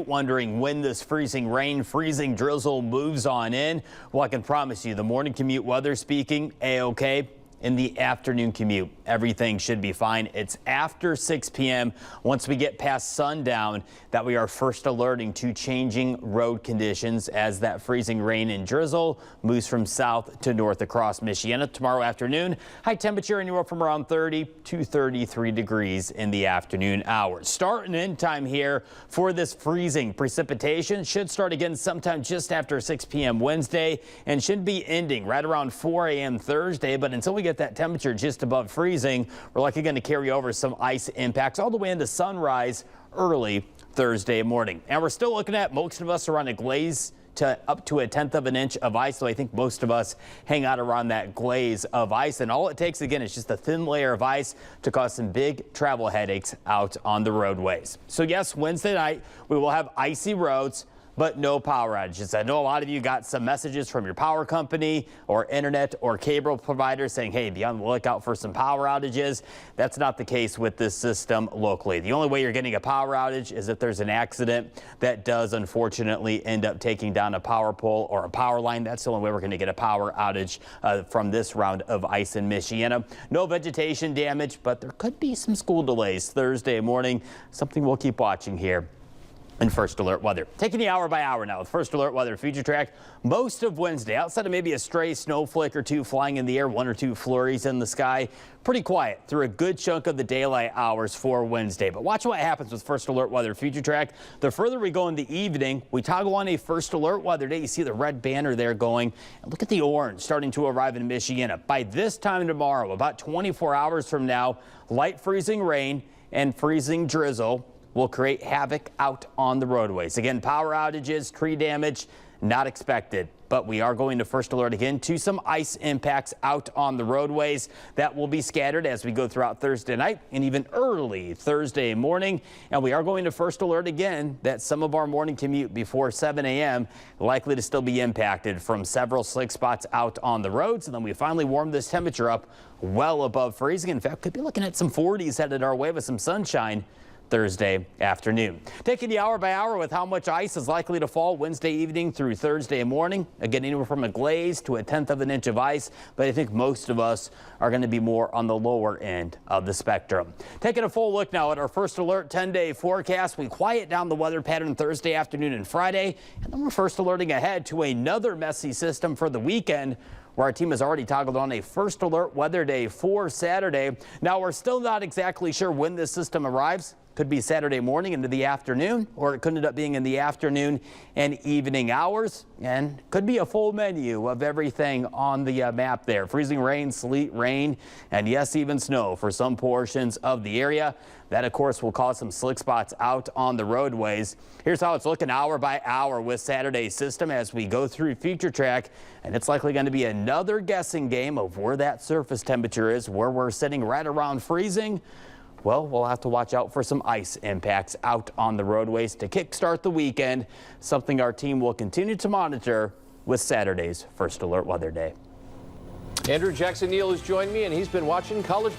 Wondering when this freezing rain, freezing drizzle moves on in. Well, I can promise you the morning commute weather speaking A-OK. In the afternoon commute, everything should be fine. It's after 6 p.m. once we get past sundown that we are first alerting to changing road conditions as that freezing rain and drizzle moves from south to north across Michiana. Tomorrow afternoon, high temperature anywhere from around 30 to 33 degrees in the afternoon hours. Start and end time here for this freezing precipitation should start again sometime just after 6 p.m. Wednesday and should be ending right around 4 a.m. Thursday. But until we get that temperature just above freezing, we're likely going to carry over some ice impacts all the way into sunrise early Thursday morning. And we're still looking at most of us are on a glaze to up to 1/10 of an inch of ice. So I think most of us hang out around that glaze of ice. And all it takes, again, is just a thin layer of ice to cause some big travel headaches out on the roadways. So yes, Wednesday night, we will have icy roads, but no power outages. I know a lot of you got some messages from your power company or internet or cable provider saying, hey, be on the lookout for some power outages. That's not the case with this system locally. The only way you're getting a power outage is if there's an accident that does unfortunately end up taking down a power pole or a power line. That's the only way we're going to get a power outage from this round of ice in Michiana. No vegetation damage, but there could be some school delays Thursday morning. Something we'll keep watching here and First Alert Weather. Taking the hour by hour now with First Alert Weather Future Track. Most of Wednesday, outside of maybe a stray snowflake or two flying in the air, 1 or 2 flurries in the sky, pretty quiet through a good chunk of the daylight hours for Wednesday. But watch what happens with First Alert Weather Future Track. The further we go in the evening, we toggle on a First Alert Weather day. You see the red banner there going. And look at the orange starting to arrive in Michiana. By this time tomorrow, about 24 hours from now, light freezing rain and freezing drizzle will create havoc out on the roadways. Again, power outages, tree damage, not expected. But we are going to first alert again to some ice impacts out on the roadways that will be scattered as we go throughout Thursday night and even early Thursday morning. And we are going to first alert again that some of our morning commute before 7 a.m. likely to still be impacted from several slick spots out on the roads. And then we finally warm this temperature up well above freezing. In fact, could be looking at some 40s headed our way with some sunshine Thursday afternoon. Taking the hour by hour with how much ice is likely to fall Wednesday evening through Thursday morning. Again, anywhere from a glaze to 1/10 of an inch of ice, but I think most of us are going to be more on the lower end of the spectrum. Taking a full look now at our First Alert 10-day forecast. We quiet down the weather pattern Thursday afternoon and Friday, and then we're first alerting ahead to another messy system for the weekend, where our team has already toggled on a First Alert weather day for Saturday. Now, we're still not exactly sure when this system arrives. Could be Saturday morning into the afternoon, or it could end up being in the afternoon and evening hours, and could be a full menu of everything on the map there. Freezing rain, sleet, rain, and yes, even snow for some portions of the area. That, of course, will cause some slick spots out on the roadways. Here's how it's looking hour by hour with Saturday's system as we go through Future Track, and it's likely going to be another guessing game of where that surface temperature is, where we're sitting right around freezing. Well, we'll have to watch out for some ice impacts out on the roadways to kickstart the weekend, something our team will continue to monitor with Saturday's First Alert Weather Day. Andrew Jackson Neal has joined me, and he's been watching college